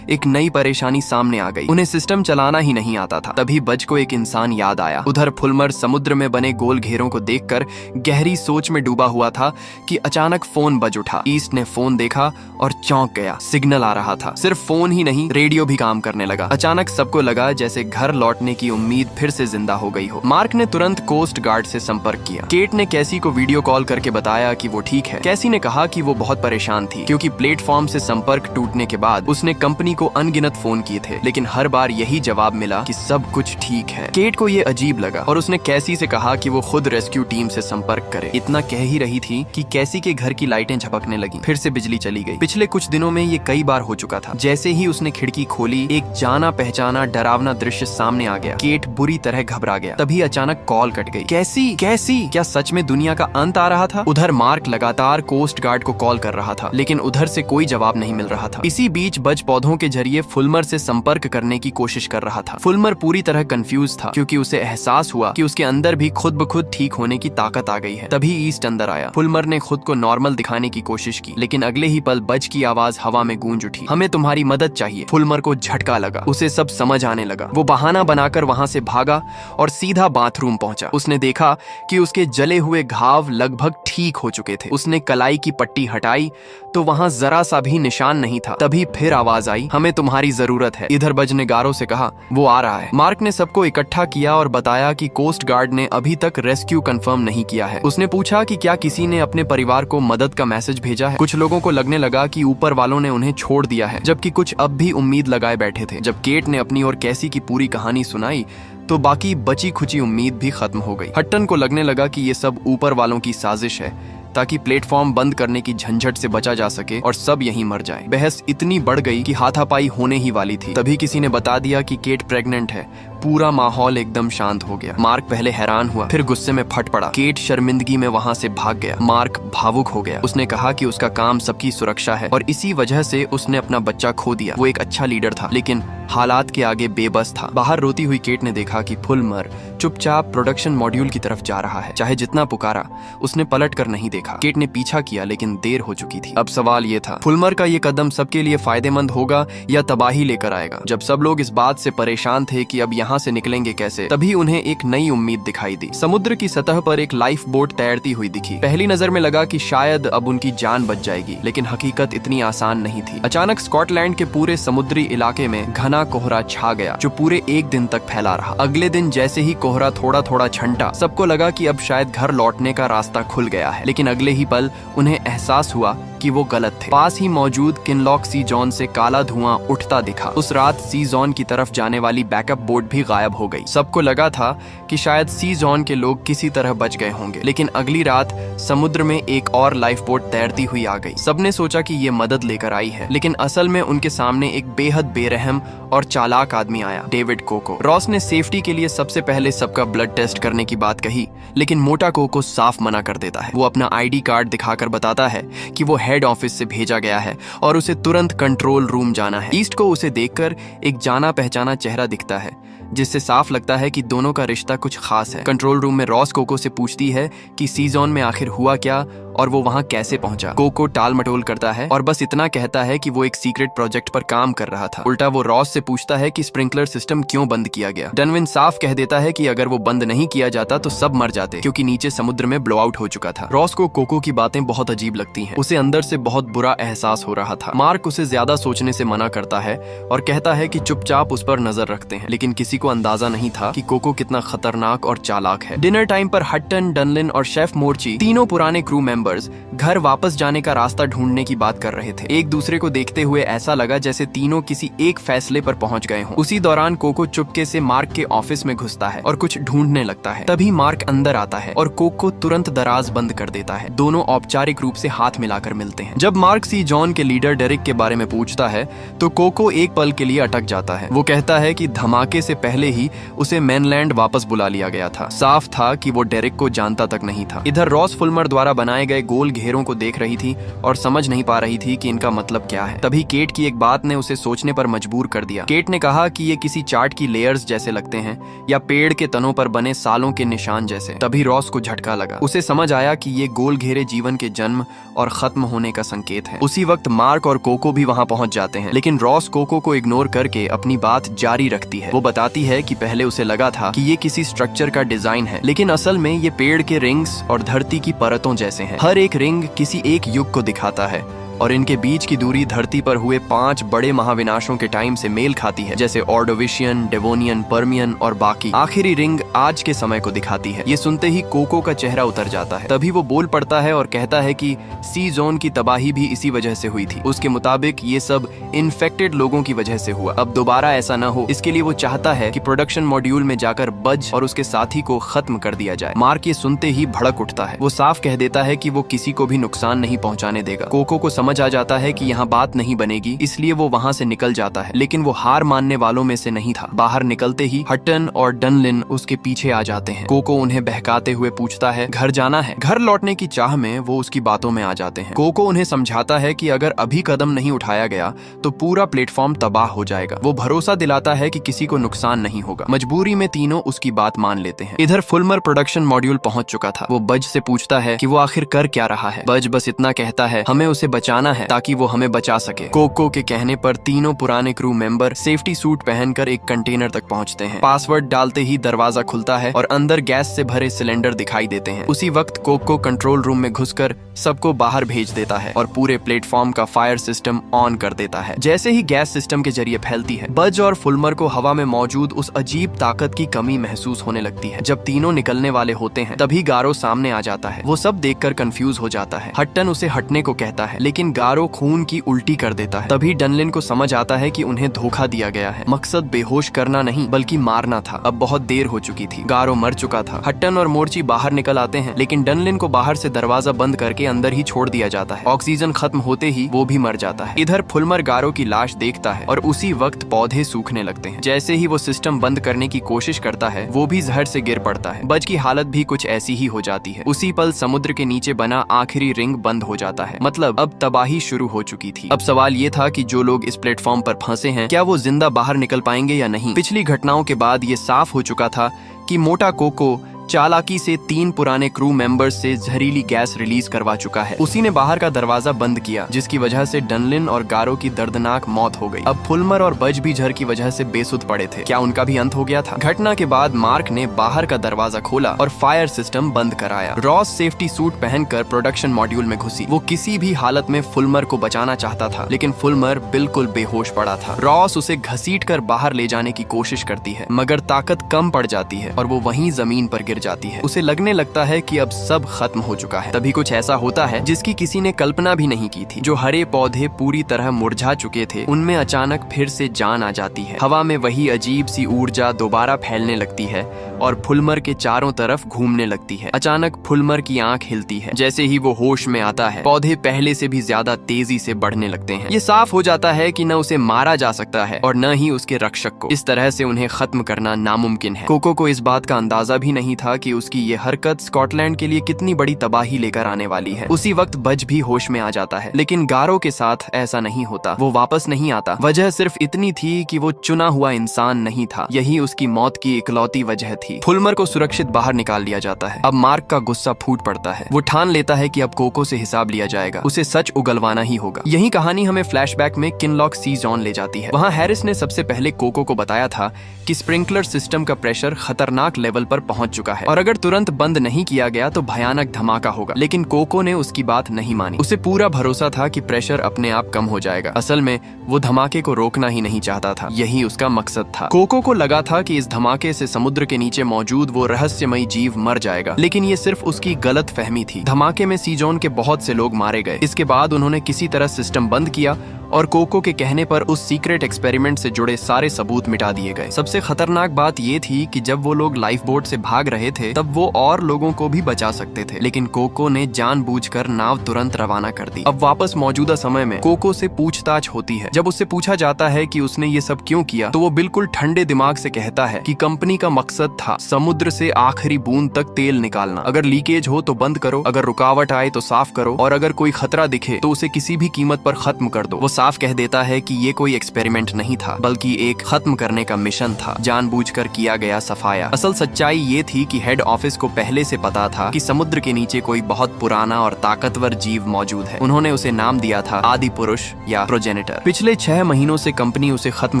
एक नई परेशानी सामने आ गई। उन्हें सिस्टम चलाना ही नहीं आता था। तभी बज को एक इंसान याद आया। उधर फुलमर समुद्र में बने गोल घेरों को देखकर गहरी सोच में डूबा हुआ था कि अचानक फोन बज उठा। ईस्ट ने फोन देखा और चौंक गया। सिग्नल आ रहा था। सिर्फ फोन ही नहीं, रेडियो भी काम करने लगा। अचानक सबको लगा जैसे घर लौटने की उम्मीद फिर से जिंदा हो गई हो। मार्क ने तुरंत कोस्ट गार्ड से संपर्क किया। केट ने कैसी को वीडियो कॉल करके बताया कि वो ठीक है। कैसी ने कहा कि वो बहुत परेशान थी क्योंकि प्लेटफॉर्म से संपर्क टूटने के बाद उसने कंपनी को अनगिनत फोन किए थे, लेकिन हर बार यही जवाब मिला कि सब कुछ ठीक है। केट को ये अजीब लगा और उसने कैसी से कहा कि वो खुद रेस्क्यू टीम से संपर्क करे। इतना कह ही रही थी कि कैसी के घर की लाइटें झपकने लगी। फिर से बिजली चली गई। पिछले कुछ दिनों में ये कई बार हो चुका था। जैसे ही उसने खिड़की खोली, एक जाना पहचाना डरावना दृश्य सामने आ गया। केट बुरी तरह घबरा गया। तभी अचानक कॉल कट गई। कैसी क्या सच में दुनिया का अंत आ रहा था? उधर मार्क लगातार कोस्ट गार्ड को कॉल कर रहा था, लेकिन उधर से कोई जवाब नहीं मिल रहा था। इसी बीच बज पौधों के जरिए फुलमर से संपर्क करने की कोशिश कर रहा था। फुलमर पूरी तरह कंफ्यूज था क्योंकि उसे एहसास हुआ कि उसके अंदर भी खुद ब खुद ठीक होने की ताकत आ गई है। तभी ईस्ट अंदर आया। फुलमर ने खुद को नॉर्मल दिखाने की कोशिश की, लेकिन अगले ही पल बज की आवाज हवा में गूंज उठी। हमें तुम्हारी मदद चाहिए। फुलमर को झटका लगा। उसे सब समझ आने लगा। वो बहाना बनाकर वहां से भागा और सीधा बाथरूम पहुंचा। उसने देखा कि उसके जले हुए घाव लगभग ठीक हो चुके थे। उसने कलाई की पट्टी हटाई तो वहां जरा सा भी निशान नहीं था। तभी फिर आवाज आई, हमें तुम्हारी जरूरत है। इधर बज ने गारों से कहा, वो आ रहा है। मार्क ने सबको इकट्ठा किया और बताया कि कोस्ट गार्ड ने अभी तक रेस्क्यू कंफर्म नहीं किया है। उसने पूछा कि क्या किसी ने अपने परिवार को मदद का मैसेज भेजा है। कुछ लोगों को लगने लगा कि ऊपर वालों ने उन्हें छोड़ दिया है, जबकि कुछ अब भी उम्मीद लगाए बैठे थे। जब केट ने अपनी और कैसी की पूरी कहानी सुनाई तो बाकी बची खुची उम्मीद भी खत्म हो गई। हट्टन को लगने लगा कि ये सब ऊपर वालों की साजिश है ताकि प्लेटफॉर्म बंद करने की झंझट से बचा जा सके और सब यहीं मर जाए। बहस इतनी बढ़ गई कि हाथापाई होने ही वाली थी। तभी किसी ने बता दिया कि केट प्रेग्नेंट है। पूरा माहौल एकदम शांत हो गया। मार्क पहले हैरान हुआ, फिर गुस्से में फट पड़ा। केट शर्मिंदगी में वहां से भाग गया। मार्क भावुक हो गया। उसने कहा कि उसका काम सबकी सुरक्षा है और इसी वजह से उसने अपना बच्चा खो दिया। वो एक अच्छा लीडर था, लेकिन हालात के आगे बेबस था। बाहर रोती हुई केट ने देखा कि फुलमर चुपचाप प्रोडक्शन मॉड्यूल की तरफ जा रहा है। चाहे जितना पुकारा, उसने पलट कर नहीं देखा। केट ने पीछा किया, लेकिन देर हो चुकी थी। अब सवाल ये था, फुलमर का ये कदम सबके लिए फायदेमंद होगा या तबाही लेकर आएगा? जब सब लोग इस बात से परेशान थे कि अब यहाँ से निकलेंगे कैसे, तभी उन्हें एक नई उम्मीद दिखाई दी। समुद्र की सतह पर एक लाइफ बोट तैरती हुई दिखी। पहली नजर में लगा कि शायद अब उनकी जान बच जाएगी, लेकिन हकीकत इतनी आसान नहीं थी। अचानक स्कॉटलैंड के पूरे समुद्री इलाके में घना कोहरा छा गया, जो पूरे एक दिन तक फैला रहा। अगले दिन जैसे ही कोहरा थोड़ा थोड़ा छंटा, सबको लगा कि अब शायद घर लौटने का रास्ता खुल गया है। लेकिन अगले ही पल उन्हें एहसास हुआ कि वो गलत थे। पास ही मौजूद किनलॉक सी जॉन से काला धुआं उठता दिखा। उस रात सी जॉन की तरफ जाने वाली बैकअप बोट भी गायब हो गई। सबको लगा था कि शायद सी जॉन के लोग किसी तरह बच गए होंगे, लेकिन अगली रात समुद्र में एक और लाइफ बोट तैरती हुई आ गई। सबने सोचा कि ये मदद लेकर आई है, लेकिन असल में उनके सामने एक बेहद बेरहम और चालाक आदमी आया, डेविड कोको। रॉस ने सेफ्टी के लिए सबसे पहले सबका ब्लड टेस्ट करने की बात कही, लेकिन मोटा कोको साफ मना कर देता है। वो अपना आईडी कार्ड दिखाकर बताता है कि वो हेड ऑफिस से भेजा गया है और उसे तुरंत कंट्रोल रूम जाना है। ईस्ट को उसे देखकर एक जाना पहचाना चेहरा दिखता है, जिससे साफ लगता है कि दोनों का रिश्ता कुछ खास है। कंट्रोल रूम में रॉस कोको से पूछती है कि सी जोन में आखिर हुआ क्या और वो वहां कैसे पहुंचा। कोको टाल मटोल करता है और बस इतना कहता है कि वो एक सीक्रेट प्रोजेक्ट पर काम कर रहा था। उल्टा वो रॉस से पूछता है कि स्प्रिंकलर सिस्टम क्यों बंद किया गया। डनविन साफ कह देता है कि अगर वो बंद नहीं किया जाता तो सब मर जाते, क्योंकि नीचे समुद्र में ब्लो आउट हो चुका था। रॉस को कोको की बातें बहुत अजीब लगती हैं। उसे अंदर अंदर से बहुत बुरा एहसास हो रहा था। मार्क उसे ज्यादा सोचने से मना करता है और कहता है कि चुपचाप उस पर नजर रखते हैं, लेकिन किसी को अंदाजा नहीं था कि कोको कितना खतरनाक और चालाक है। डिनर टाइम पर हट्टन, डनलिन और शेफ मोर्ची, तीनों पुराने क्रू मेंबर्स, घर वापस जाने का रास्ता ढूंढने की बात कर रहे थे। एक दूसरे को देखते हुए ऐसा लगा जैसे तीनों किसी एक फैसले पर पहुंच गए हों। उसी दौरान कोको चुपके से मार्क के ऑफिस में घुसता है और कुछ ढूंढने लगता है। तभी मार्क अंदर आता है और कोको तुरंत दराज बंद कर देता है। दोनों औपचारिक रूप से हाथ मिलाकर मिलते हैं। जब मार्क सी जॉन के लीडर डेरिक के बारे में पूछता है तो कोको एक पल के लिए अटक जाता है। वो कहता है कि धमाके से पहले ही उसे मेनलैंड वापस बुला लिया गया था। साफ था कि वो डेरिक को जानता तक नहीं था। इधर रॉस फुल्मर द्वारा बनाए गए गोल घेरों को देख रही थी और समझ नहीं पा रही थी कि इनका मतलब क्या है। तभी केट की एक बात ने उसे सोचने पर मजबूर कर दिया। केट ने कहा कि ये किसी चार्ट की लेयर्स जैसे लगते हैं या पेड़ के तनों पर बने सालों के निशान जैसे। तभी रॉस को झटका लगा। उसे समझ आया कि ये गोल घेरे जीवन के जन्म और खत्म होने का संकेत है। उसी वक्त मार्क और कोको भी वहां पहुंच जाते हैं, लेकिन रॉस कोको को इग्नोर करके अपनी बात जारी रखती है। वो बताती है कि पहले उसे लगा था कि ये किसी स्ट्रक्चर का डिजाइन है, लेकिन असल में ये पेड़ के रिंग्स और धरती की परतों जैसे हैं। हर एक रिंग किसी एक युग को दिखाता है और इनके बीच की दूरी धरती पर हुए 5 बड़े महाविनाशों के टाइम से मेल खाती है, जैसे ऑर्डोविशियन, डेवोनियन, पर्मियन और बाकी। आखिरी रिंग आज के समय को दिखाती है। ये सुनते ही कोको का चेहरा उतर जाता है। तभी वो बोल पड़ता है और कहता है कि सी जोन की तबाही भी इसी वजह से हुई थी। उसके मुताबिक ये सब इन्फेक्टेड लोगों की वजह से हुआ। अब दोबारा ऐसा न हो, इसके लिए वो चाहता है कि प्रोडक्शन मॉड्यूल में जाकर बज और उसके साथी को खत्म कर दिया जाए। मार्क ये सुनते ही भड़क उठता है। वो साफ कह देता है कि वो किसी को भी नुकसान नहीं पहुंचाने देगा। कोको को समझ आ जाता है कि यहाँ बात नहीं बनेगी, इसलिए वो वहाँ से निकल जाता है, लेकिन वो हार मानने वालों में से नहीं था। बाहर निकलते ही हट्टन और डनलिन उसके पीछे आ जाते हैं। कोको उन्हें बहकाते हुए पूछता है घर जाना है। घर लौटने की चाह में वो उसकी बातों में आ जाते हैं। कोको उन्हें समझाता है कि अगर अभी कदम नहीं उठाया गया तो पूरा प्लेटफॉर्म तबाह हो जाएगा। वो भरोसा दिलाता है कि किसी को नुकसान नहीं होगा। मजबूरी में तीनों उसकी बात मान लेते हैं। इधर फुल्मर प्रोडक्शन मॉड्यूल पहुंच चुका था। वो बज से पूछता है कि वो आखिर कर क्या रहा है। बज बस इतना कहता है, हमें उसे बचाना है ताकि वो हमें बचा सके। कोको के कहने पर तीनों पुराने क्रू मेंबर सेफ्टी सूट पहनकर एक कंटेनर तक पहुंचते हैं। पासवर्ड डालते ही दरवाजा खुलता है और अंदर गैस से भरे सिलेंडर दिखाई देते हैं। उसी वक्त कोको कंट्रोल रूम में घुसकर सबको बाहर भेज देता है और पूरे प्लेटफॉर्म का फायर सिस्टम ऑन कर देता है। जैसे ही गैस सिस्टम के जरिए फैलती है, बज और फुल्मर को हवा में मौजूद उस अजीब ताकत की कमी महसूस होने लगती है। जब तीनों निकलने वाले होते हैं, तभी गारो सामने आ जाता है। वो सब देखकर कंफ्यूज हो जाता है। हट्टन उसे हटने को कहता है, लेकिन गारो खून की उल्टी कर देता है। तभी डनलिन को समझ आता है कि उन्हें धोखा दिया गया है। मकसद बेहोश करना नहीं बल्कि मारना था। अब बहुत देर हो चुकी थी। गारो मर चुका था। हट्टन और मोर्ची बाहर निकल आते हैं, लेकिन डनलिन को बाहर से दरवाजा बंद करके अंदर ही छोड़ दिया जाता है। ऑक्सीजन खत्म होते ही वो भी मर जाता है। इधर फुल्मर गारो की लाश देखता है और उसी वक्त पौधे सूखने लगते हैं। जैसे ही वो सिस्टम बंद करने की कोशिश करता है, वो भी जहर से गिर पड़ता है। बज की हालत भी कुछ ऐसी ही हो जाती है। उसी पल समुद्र के नीचे बना आखिरी रिंग बंद हो जाता है। मतलब अब तबाही शुरू हो चुकी थी। अब सवाल ये था कि जो लोग इस प्लेटफॉर्म पर फंसे हैं, क्या वो जिंदा बाहर निकल पाएंगे या नहीं। पिछली घटनाओं के बाद ये साफ हो चुका था कि मोटा कोको चालाकी से 3 पुराने क्रू मेंबर्स से जहरीली गैस रिलीज करवा चुका है। उसी ने बाहर का दरवाजा बंद किया, जिसकी वजह से डनलिन और गारो की दर्दनाक मौत हो गई। अब फुल्मर और बज भी जहर की वजह से बेसुध पड़े थे। क्या उनका भी अंत हो गया था? घटना के बाद मार्क ने बाहर का दरवाजा खोला और फायर सिस्टम बंद कराया। रॉस सेफ्टी सूट पहनकर प्रोडक्शन मॉड्यूल में घुसी। वो किसी भी हालत में फुल्मर को बचाना चाहता था, लेकिन फुल्मर बिल्कुल बेहोश पड़ा था। रॉस उसे घसीट कर बाहर ले जाने की कोशिश करती है, मगर ताकत कम पड़ जाती है और वो वहीं जमीन पर गिर जाती है। उसे लगने लगता है कि अब सब खत्म हो चुका है। तभी कुछ ऐसा होता है जिसकी किसी ने कल्पना भी नहीं की थी। जो हरे पौधे पूरी तरह मुरझा चुके थे, उनमें अचानक फिर से जान आ जाती है। हवा में वही अजीब सी ऊर्जा दोबारा फैलने लगती है और फुल्मर के चारों तरफ घूमने लगती है। अचानक फुल्मर की आंख हिलती है। जैसे ही वो होश में आता है, पौधे पहले से भी ज्यादा तेजी से बढ़ने लगते हैं। ये साफ हो जाता है कि न उसे मारा जा सकता है और न ही उसके रक्षक को। इस तरह से उन्हें खत्म करना नामुमकिन है। कोको को इस बात का अंदाजा भी नहीं था कि उसकी ये हरकत स्कॉटलैंड के लिए कितनी बड़ी तबाही लेकर आने वाली है। उसी वक्त बज भी होश में आ जाता है, लेकिन गारो के साथ ऐसा नहीं होता। वो वापस नहीं आता। वजह सिर्फ इतनी थी कि वो चुना हुआ इंसान नहीं था। यही उसकी मौत की इकलौती वजह थी। फुल्मर को सुरक्षित बाहर निकाल लिया जाता है। अब मार्क का गुस्सा फूट पड़ता है। वो ठान लेता है कि अब कोको से हिसाब लिया जाएगा। उसे सच उगलवाना ही होगा। यही कहानी हमें फ्लैशबैक में किनलॉक सी जॉन ले जाती है। वहाँ हैरिस ने सबसे पहले कोको को बताया था कि स्प्रिंकलर सिस्टम का प्रेशर खतरनाक लेवल पर पहुंच चुका चुका है और अगर तुरंत बंद नहीं किया गया तो भयानक धमाका होगा। लेकिन कोको ने उसकी बात नहीं मानी। उसे पूरा भरोसा था कि प्रेशर अपने आप कम हो जाएगा। असल में वो धमाके को रोकना ही नहीं चाहता था, यही उसका मकसद था। कोको को लगा था कि इस धमाके से समुद्र के नीचे मौजूद वो रहस्यमयी जीव मर जाएगा, लेकिन ये सिर्फ उसकी गलत फहमी थी। धमाके में सी जोन के बहुत से लोग मारे गए। इसके बाद उन्होंने किसी तरह सिस्टम बंद किया और कोको के कहने पर उस सीक्रेट एक्सपेरिमेंट से जुड़े सारे सबूत मिटा दिए गए। सबसे खतरनाक बात ये थी कि जब वो लोग लाइफ बोट से भाग रहे थे तब वो और लोगों को भी बचा सकते थे, लेकिन कोको ने जानबूझकर नाव तुरंत रवाना कर दी। अब वापस मौजूदा समय में कोको से पूछताछ होती है। जब उससे पूछा जाता है कि उसने ये सब क्यों किया, तो वो बिल्कुल ठंडे दिमाग से कहता है कि कंपनी का मकसद था समुद्र से आखिरी बूंद तक तेल निकालना। अगर लीकेज हो तो बंद करो, अगर रुकावट आए तो साफ करो, और अगर कोई खतरा दिखे तो उसे किसी भी कीमत पर खत्म कर दो। वो साफ कह देता है कि ये कोई एक्सपेरिमेंट नहीं था, बल्कि एक खत्म करने का मिशन था, जानबूझकर किया गया सफाया। असल सच्चाई ये थी कि हेड ऑफिस को पहले से पता था कि समुद्र के नीचे कोई बहुत पुराना और ताकतवर जीव मौजूद है। उन्होंने उसे नाम दिया था आदि पुरुष या प्रोजेनिटर। पिछले 6 महीनों से कंपनी उसे खत्म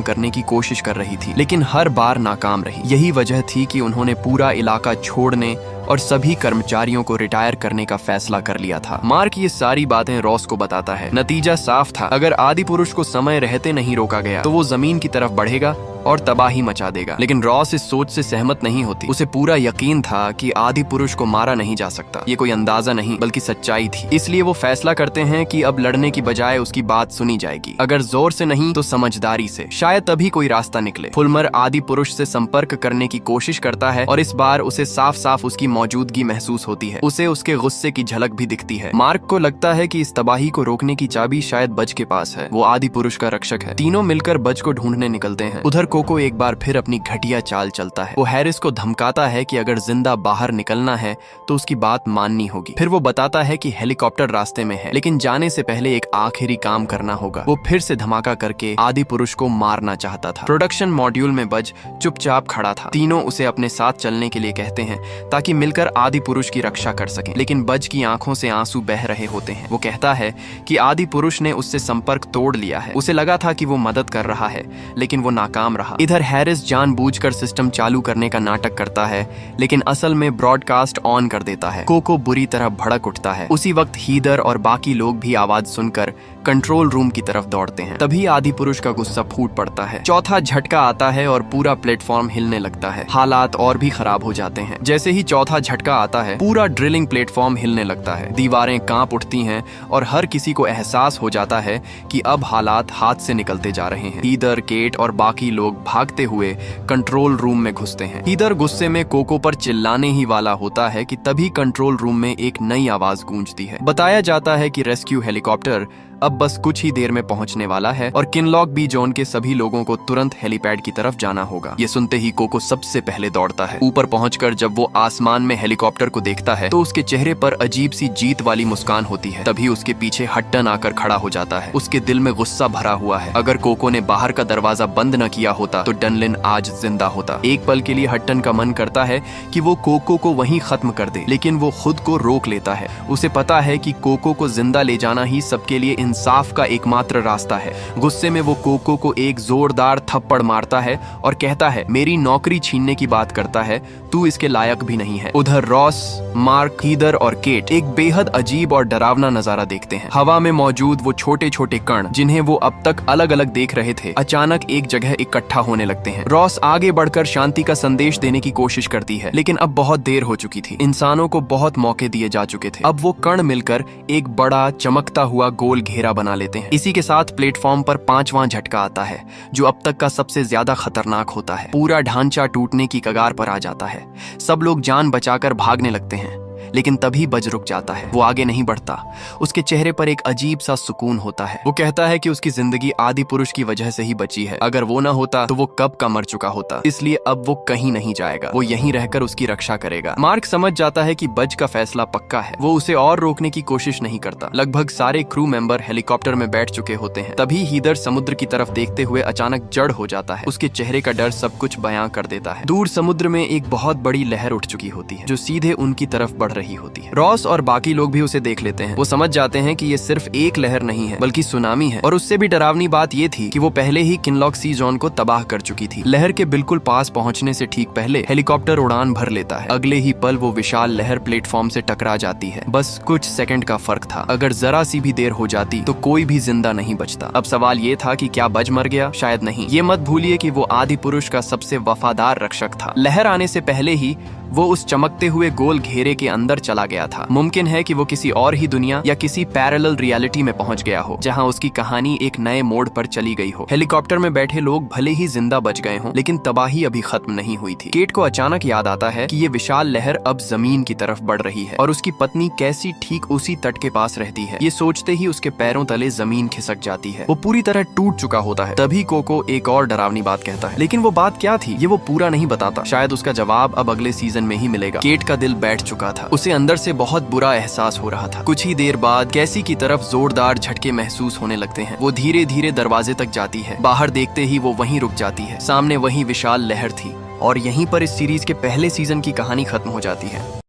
करने की कोशिश कर रही थी, लेकिन हर बार नाकाम रही। यही वजह थी कि उन्होंने पूरा इलाका छोड़ने और सभी कर्मचारियों को रिटायर करने का फैसला कर लिया था। मार्क ये सारी बातें रॉस को बताता है। नतीजा साफ था, अगर आदि पुरुष को समय रहते नहीं रोका गया तो वो जमीन की तरफ बढ़ेगा और तबाही मचा देगा। लेकिन रॉस इस सोच से सहमत नहीं होती। उसे पूरा यकीन था कि आदि पुरुष को मारा नहीं जा सकता। ये कोई अंदाजा नहीं बल्कि सच्चाई थी। इसलिए वो फैसला करते हैं कि अब लड़ने की बजाय उसकी बात सुनी जाएगी, अगर जोर से नहीं तो समझदारी से। शायद तभी कोई रास्ता निकले। फुलमर आदि पुरुष से संपर्क करने की कोशिश करता है और इस बार उसे साफ साफ उसकी मौजूदगी महसूस होती है। उसे उसके गुस्से की झलक भी दिखती है। मार्क को लगता है कि इस तबाही को रोकने की चाबी शायद बज के पास है। वो आदि पुरुष का रक्षक है। तीनों मिलकर बज को ढूंढने निकलते हैं। उधर कोको एक बार फिर अपनी घटिया चाल चलता है। वो हैरिस को धमकाता है कि अगर जिंदा बाहर निकलना है तो उसकी बात माननी होगी। फिर वो बताता है कि हेलीकॉप्टर रास्ते में है, लेकिन जाने से पहले एक आखिरी काम करना होगा। वो फिर से धमाका करके आदि पुरुष को मारना चाहता था। प्रोडक्शन मॉड्यूल में बज चुपचाप खड़ा था। तीनों उसे अपने साथ चलने के लिए कहते हैं ताकि मिलकर आदि पुरुष की रक्षा कर सकें, लेकिन बज की आंखों से आंसू बह रहे होते हैं। वो कहता है कि आदि पुरुष ने उससे संपर्क तोड़ लिया है। उसे लगा था कि वो मदद कर रहा है, लेकिन वो नाकाम रहा। इधर हैरिस जानबूझकर सिस्टम चालू करने का नाटक करता है, लेकिन असल में ब्रॉडकास्ट ऑन कर देता है। कोको बुरी तरह भड़क उठता है। उसी वक्त हीदर और बाकी लोग भी आवाज सुनकर कंट्रोल रूम की तरफ दौड़ते हैं। तभी आदि पुरुष का गुस्सा फूट पड़ता है। चौथा झटका आता है और पूरा प्लेटफॉर्म हिलने लगता है। हालात और भी खराब हो जाते हैं। जैसे ही चौथा झटका आता है, पूरा ड्रिलिंग प्लेटफॉर्म हिलने लगता है। दीवारें कांप उठती हैं और हर किसी को एहसास हो जाता है कि अब हालात हाथ से निकलते जा रहे हैं। हीदर, केट और बाकी लोग भागते हुए कंट्रोल रूम में घुसते हैं। हीदर गुस्से में कोको पर चिल्लाने ही वाला होता है कि तभी कंट्रोल रूम में एक नई आवाज गूंजती है। बताया जाता है कि रेस्क्यू हेलीकॉप्टर अब बस कुछ ही देर में पहुंचने वाला है और किनलॉक बी जोन के सभी लोगों को तुरंत हेलीपैड की तरफ जाना होगा। ये सुनते ही कोको सबसे पहले दौड़ता है। ऊपर पहुंचकर जब वो आसमान में हेलीकॉप्टर को देखता है तो उसके चेहरे पर अजीब सी जीत वाली मुस्कान होती है। तभी उसके पीछे हट्टन आकर खड़ा हो जाता है। उसके दिल में गुस्सा भरा हुआ है। अगर कोको ने बाहर का दरवाजा बंद न किया होता तो डनलिन आज जिंदा होता। एक पल के लिए हट्टन का मन करता है कि वो कोको को वहीं खत्म कर दे, लेकिन वो खुद को रोक लेता है। उसे पता है कि कोको को जिंदा ले जाना ही सबके लिए इंसाफ का एकमात्र रास्ता है। गुस्से में वो कोको को एक जोरदार थप्पड़ मारता है और कहता है, मेरी नौकरी छीनने की बात करता है, तू इसके लायक भी नहीं है। उधर रॉस, मार्क, हीदर और केट एक बेहद अजीब और डरावना नजारा देखते हैं। हवा में मौजूद वो छोटे छोटे कण जिन्हें वो अब तक अलग अलग देख रहे थे, अचानक एक जगह इकट्ठा होने लगते हैं। रॉस आगे बढ़कर शांति का संदेश देने की कोशिश करती है, लेकिन अब बहुत देर हो चुकी थी। इंसानों को बहुत मौके दिए जा चुके थे। अब वो कण मिलकर एक बड़ा चमकता हुआ गोल घेरा बना लेते हैं। इसी के साथ प्लेटफॉर्म पर 5वां झटका आता है, जो अब तक का सबसे ज्यादा खतरनाक होता है। पूरा ढांचा टूटने की कगार पर आ जाता है। सब लोग जान बचाकर भागने लगते हैं, लेकिन तभी बज रुक जाता है। वो आगे नहीं बढ़ता। उसके चेहरे पर एक अजीब सा सुकून होता है। वो कहता है कि उसकी जिंदगी आदि पुरुष की वजह से ही बची है। अगर वो ना होता तो वो कब का मर चुका होता। इसलिए अब वो कहीं नहीं जाएगा। वो यहीं रहकर उसकी रक्षा करेगा। मार्क समझ जाता है कि बज का फैसला पक्का है। वो उसे और रोकने की कोशिश नहीं करता। लगभग सारे क्रू मेंबर हेलीकॉप्टर में बैठ चुके होते हैं। तभी हीदर समुद्र की तरफ देखते हुए अचानक जड़ हो जाता है। उसके चेहरे का डर सब कुछ बयां कर देता है। दूर समुद्र में एक बहुत बड़ी लहर उठ चुकी होती है, जो सीधे उनकी तरफ बढ़ रही होती है। रॉस और बाकी लोग भी उसे देख लेते हैं। वो समझ जाते हैं कि ये सिर्फ एक लहर नहीं है बल्कि सुनामी है। और उससे भी डरावनी बात ये थी कि वो पहले ही किनलॉक सी जोन को तबाह कर चुकी थी। लहर के बिल्कुल पास पहुंचने से ठीक पहले हेलीकॉप्टर उड़ान भर लेता है। अगले ही पल वो विशाल लहर प्लेटफॉर्म से टकरा जाती है। बस कुछ सेकंड का फर्क था। अगर जरा सी भी देर हो जाती तो कोई भी जिंदा नहीं बचता। अब सवाल ये था कि क्या बच मर गया? शायद नहीं। ये मत भूलिए कि वो आदि पुरुष का सबसे वफादार रक्षक था। लहर आने से पहले ही वो उस चमकते हुए गोल घेरे के अंदर चला गया था। मुमकिन है कि वो किसी और ही दुनिया या किसी पैरेलल रियलिटी में पहुंच गया हो, जहां उसकी कहानी एक नए मोड़ पर चली गई हो। हेलीकॉप्टर में बैठे लोग भले ही जिंदा बच गए हों, लेकिन तबाही अभी खत्म नहीं हुई थी। केट को अचानक याद आता है कि ये विशाल लहर अब जमीन की तरफ बढ़ रही है और उसकी पत्नी कैसी ठीक उसी तट के पास रहती है। ये सोचते ही उसके पैरों तले जमीन खिसक जाती है। वो पूरी तरह टूट चुका होता है। तभी कोको एक और डरावनी बात कहता है, लेकिन वो बात क्या थी ये वो पूरा नहीं बताता। शायद उसका जवाब अब अगले सीजन में ही मिलेगा। केट का दिल बैठ चुका था। उसे अंदर से बहुत बुरा एहसास हो रहा था। कुछ ही देर बाद कैसी की तरफ जोरदार झटके महसूस होने लगते हैं। वो धीरे धीरे दरवाजे तक जाती है। बाहर देखते ही वो वहीं रुक जाती है। सामने वही विशाल लहर थी और यहीं पर इस सीरीज के पहले सीजन की कहानी खत्म हो जाती है।